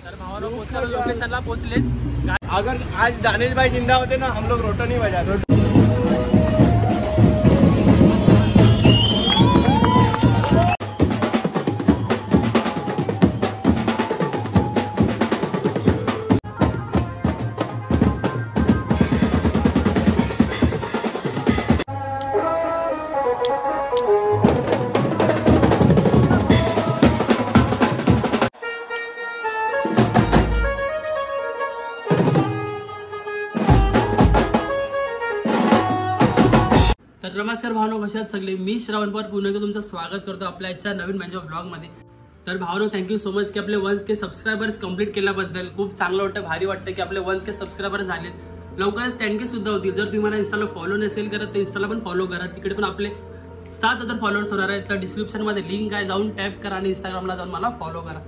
तर भावाला लोकेशनला पोहोचले। अगर आज दानिश भाई जिंदा होते ना हम लोग रोटो नहीं बजाते। तर नमस्कार भावनो, कशात सगळे। मी श्रावण पवार पुन्हा एकदा तुमचं स्वागत करतो आपल्या आजच्या नवीन माझ्या ब्लॉग मध्ये। तर भावनो, थँक्यू सो मच की आपले 1K सबस्क्रायबर्स कंप्लीट केल्याबद्दल। खूप चांगलं वाटतं, भारी वाटतं की आपले 1K सबस्क्रायबर झाले। लवकरच 10K सुद्धा होतील। जर तुम्ही मला इंस्टाला फॉलो नसेल करत तर इंस्टाला पण फॉलो करा। तिकडे पण आपले 7,000 फॉलोअर्स होणार आहेत। तर डिस्क्रिप्शन मध्ये लिंक आहे, जाऊन टॅप करा आणि इंस्टाग्रामला जाऊन मला फॉलो करा।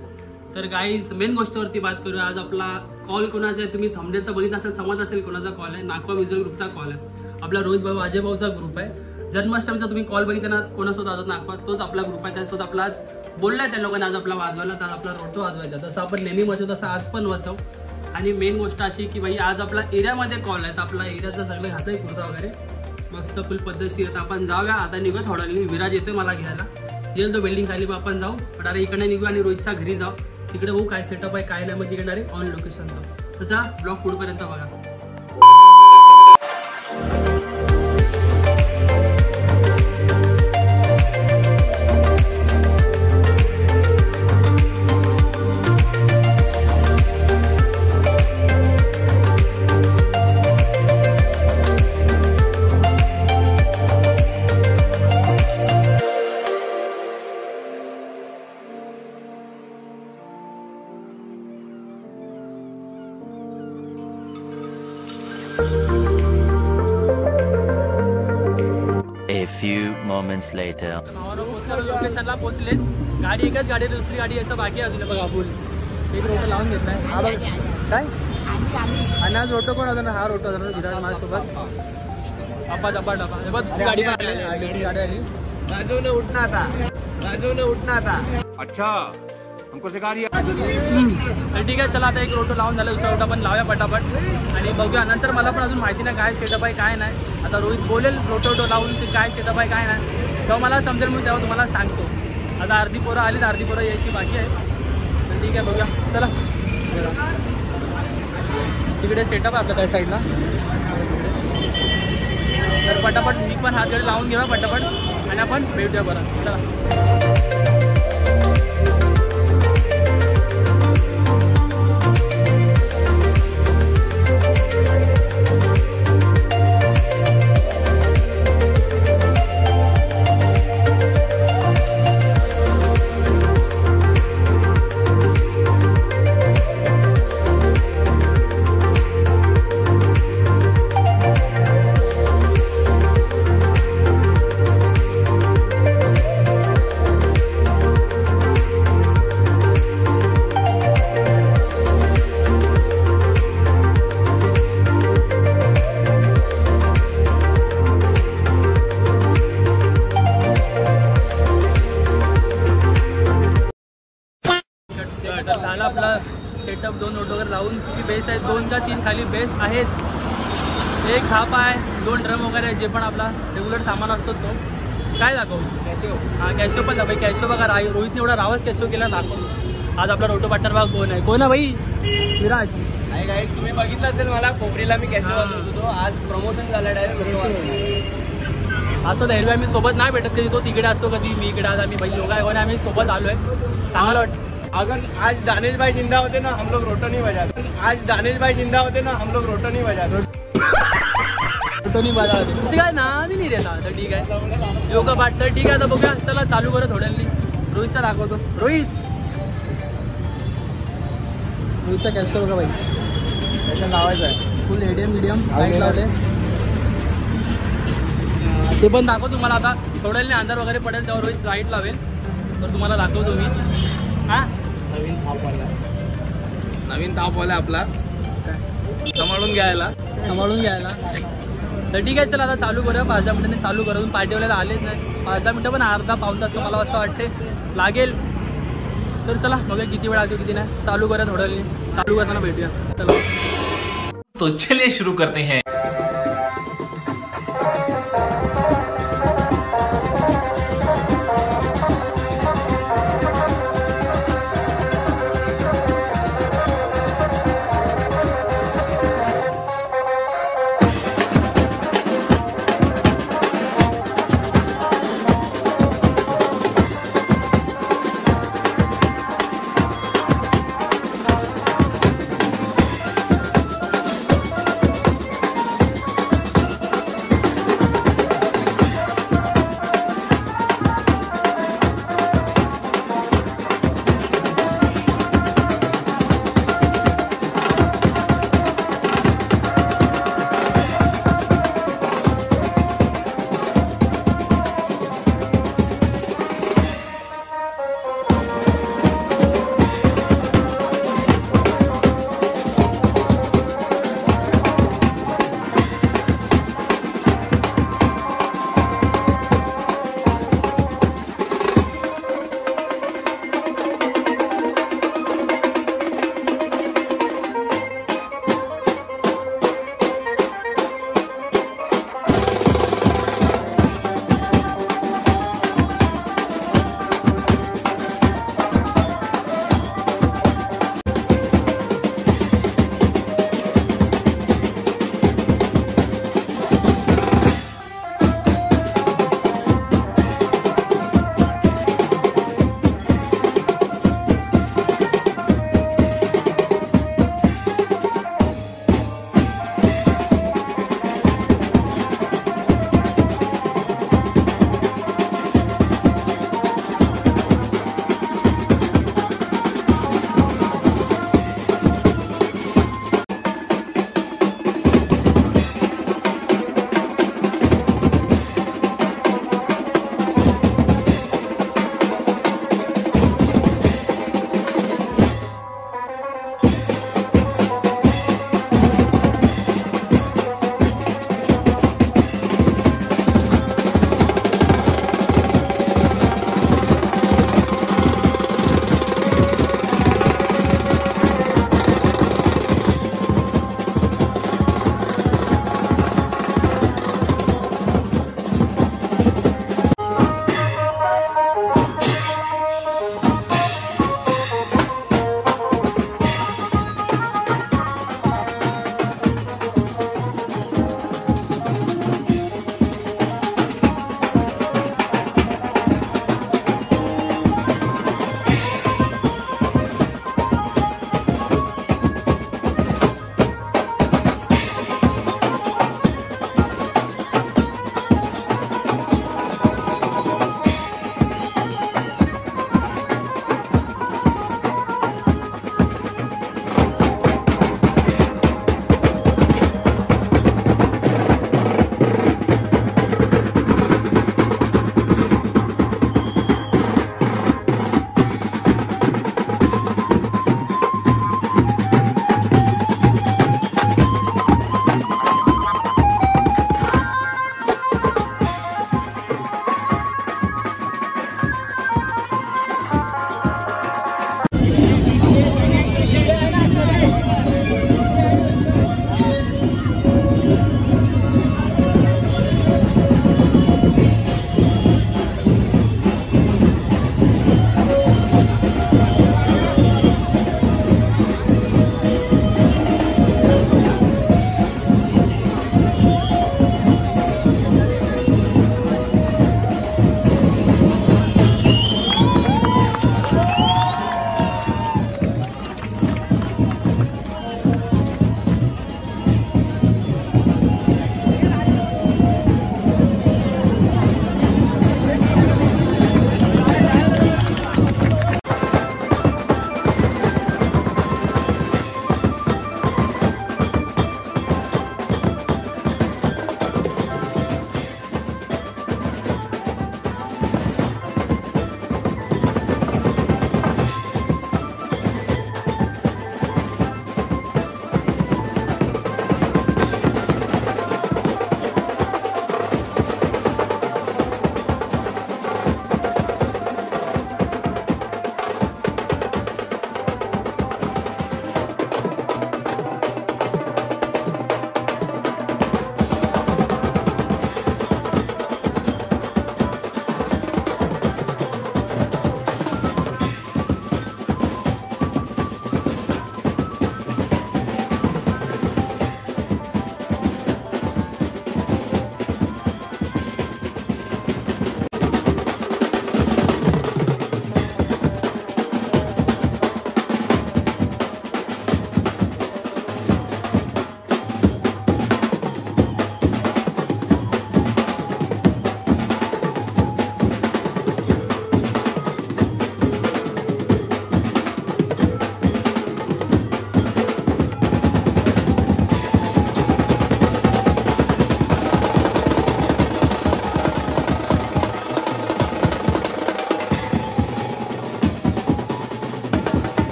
तर गाईज, मेन गोष्टीवरती बात करूया। आज आपला कॉल कोणाचा आहे तुम्ही थंबनेल तर बघितलं असेल, समज असेल कोणाचा कॉल आहे। नाकवा म्युझिक ग्रुपचा कॉल आहे। आपला रोहित भाऊ अजय भाऊचा ग्रुप आहे। जन्माष्टमीचा तुम्ही कॉल बघितला ना, कोणासोबत आजत नागवा, तोच आपला ग्रुप आहे। त्यासोबत आपला आज बोललाय त्या लोकांनी आज आपला वाजवायला, तर आपला रोटो वाजवायचा। तसं आपण नेहमी वाजवतो तसं आज पण वाजवू। आणि मेन गोष्ट अशी की भाई आज आपला एरियामध्ये कॉल आहे, तर आपला एरियाचा सगळं घासाय कुर्ता वगैरे मस्त फुल पद्धतशीर। आपण जाऊया आता, निघू थोडा वेळ। विराज येतोय मला घ्यायला, येईल तो बिल्डिंग खाली, मग आपण जाऊ डायरेक्ट इकडे निघू आणि रोहितच्या घरी जाऊ। तिकडे बघू काय सेटअप आहे काय नाही, मग तिकडे डायरेक्ट ऑन लोकेशन जाऊ। तसा ब्लॉग पुढपर्यंत बघा। A few moments later. लोकेशनला पोहोचले। गाडी एकच गाडी, दुसरी गाडी याचं बाकी अजून बघा। फुल एक रोटो लावून घेतलाय काय, आणि आज रोटो कोण होता ना, हा रोटो होता विराज माझ्यासोबत। अप्पा डब्बा डब्बा दुसरी गाडी गाडी आली। राजू ने उठना था। अच्छा, हमको सिखा दिया। तर ठीक आहे, चला आता एक रोटो लावून झाला, दुसरा रोटो पण लावूया पटापट आणि बघूया। नंतर मला पण अजून माहिती नाही काय सेटअप आहे काय नाही। आता रोहित बोलेल रोटो लावून ते काय सेटअप आहे काय नाही, तेव्हा मला समजेल, मी तेव्हा तुम्हाला सांगतो। आता अर्धी पोरं आली, अर्धी पोरं यायची बाकी आहे। तर ठीक आहे, बघूया चला। तिकडे सेटअप आहे आपल्या त्या साईडला, तर पटापट मी पण हात जरी लावून घेऊया पटापट आणि आपण भेटूया बरं। चला झाला आपला सेटअप। 2 रोटो वगैरे लावून किती बेस आहेत, 2 का 3 खाली बेस आहेत। एक खाप आहे, 2 ड्रम वगैरे जे पण आपला रेग्युलर सामान असतो तो। काय दाखवू कॅशिओ? हां कॅशिओ पण दाखव। कॅशिओ बघा, रोहितने एवढा रावच कॅशिओ केला दाखवतो। आज आपला रोटो पार्टनर बघा कोण आहे, कोण आहे भाई? विराज आहे गाईस, तुम्ही बघितलं असेल मला कोपरीला मी कॅशिओ वाजवत होतो। आज प्रमोशन झालं डायरेक्ट रोटो। असं एरवी आम्ही सोबत नाही भेटत, कधी तो तिकडे असतो कधी मी इकडे। आज आम्ही भाई योगा कोणी आम्ही सोबत आलोय, चांगलं वाटतं। अगर आज दानिश भाई जिंदा होते ना हम लोग रोटो नहीं बजाते। आज दानिश भाई जिंदा होते ना हम लोग रोटो नहीं बजाते। रोटो नहीं बजाते, किसी काय नाव नाही देता। तर ठीक आहे, योगा पाठ तर ठीक आहे। आता बघूया, चला चालू करा थोड्यांनी। रोहितचा दाखवतो। रोहितचा कॅशो बघा भाई, त्याचं लावायचं आहे फुल एडीएम मीडियम लाईट लावले। ते पण दाखवतो तुम्हाला। आता थोड्यांनी अंधार वगैरे पडेल तेव्हा रोहित लाईट लावेल, तर तुम्हाला दाखवतो मी। हां नवीन ताप आला आपला, सांभाळून घ्यायला। तर ठीक आहे, चला आता चालू करूया। 5-10 मिनिटांनी चालू करून पार्टीवाल्याला आलेच नाही। 5-10 मिनिटं पण अर्धा पाऊण तास मला असं वाटते लागेल। तर चला बघा किती वेळ लागतो किती नाही. चालू करा थोडं वेळ. चालू करताना भेटूया. चला तो चलिए शुरू करते हैं.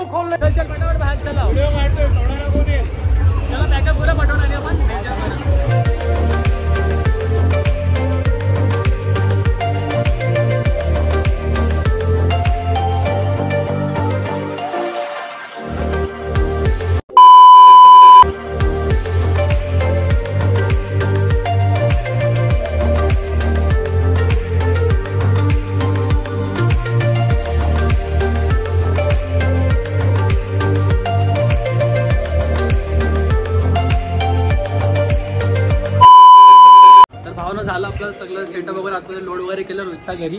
चल चल फटाफट बाहेर चला. चला बॅकअप पुरा पटवून आली आपण. झालं आपलं सगळं सेटअप वगैरे आतमध्ये लोड वगैरे केलं रोहितच्या घरी.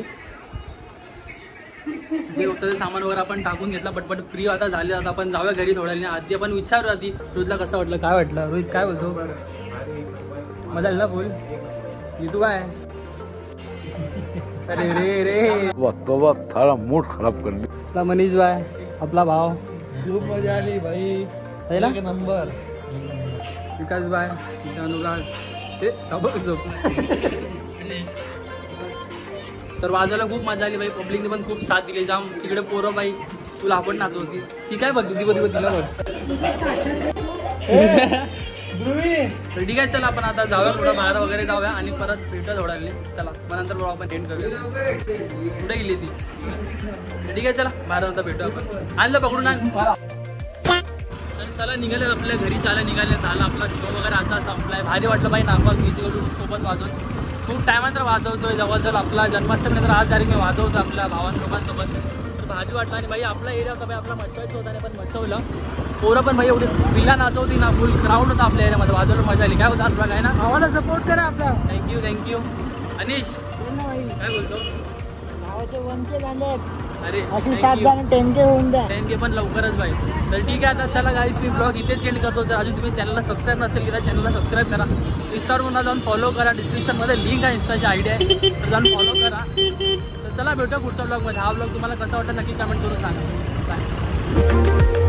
जे होतं ते सामान वगैरे आपण टाकून घेतला पटपट फ्री आता झाले. आता आपण जाऊया घरी थोड्या वेळाने. आधी आपण विचारू आधी रोहितला कसं वाटलं काय वाटलं. रोहित काय बोलतो मजा आली ना फुल. तू काय अरे रे रे थारा मूड खराब कर दिया. आपला मनीष बाय आपला भाव खूप मजा आली भाई. एक नंबर. विकास बाय अनुराग ते तर वाजायला खूप मजा आली बाई. पब्लिकने पण खूप साथ दिली जाम. तिकडे पोरं बाई तुला आपण नाचवती ती काय बघ दिदी बघ तिला बघ. तर ठीक आहे चला आपण आता जाऊया थोडं बाहेर वगैरे जाऊया आणि परत भेटूया थोड्या वेळाने. चला मग नंतर बघू आपण एंड करूया. कुठे गेली ती. ठीक आहे चला बाहेर नंतर भेटूया आपण. आणलं पकडून आण. तर चला निघाले आपल्या घरी. चाला निघाले. झाला आपला शो वगैरे आता संपलाय. भारी वाटलं बाई नागपाल बीचकडून सोबत वाजवून. खूप टायमानंतर वाजवतोय. जवळजवळ आपला जन्माष्टमी नंतर आज तारीख मी वाजवतो आपल्या भावांसोबत. तर भारी वाटलं. आणि बाई आपला एरिया होता बाई आपला मच्छवायचं होता आणि पण मच्छवलं. पोरं पण भाई एवढी विला नाचवती ना. फुल क्राऊड होता आपल्या एरियामध्ये. वाजवलं मजा आली. काय होतं तुला काय ना आम्हाला सपोर्ट करा आपला. थँक्यू. अनिश काय बोलतो. भावाचे 1K झालेत. अरे अशी 7 जण 10K होऊन द्या. 10K पण लवकरच बाई. तर ठीक आहे आता चला गाईस मी ब्लॉग इथेच एंड करतो. तर अजून तुम्ही चॅनलला सबस्क्राईब नसेल केला चॅनलला सबस्क्राईब करा. इंस्टावर म्हणा जाऊन फॉलो करा. डिस्क्रिप्शनमध्ये लिंक आहे इंस्टाची आयडी आहे तर जाऊन फॉलो करा. तर चला भेटूया पुढच्या ब्लॉगमध्ये. हा ब्लॉग तुम्हाला कसा वाटला नक्की कमेंट करून सांगा. बाय.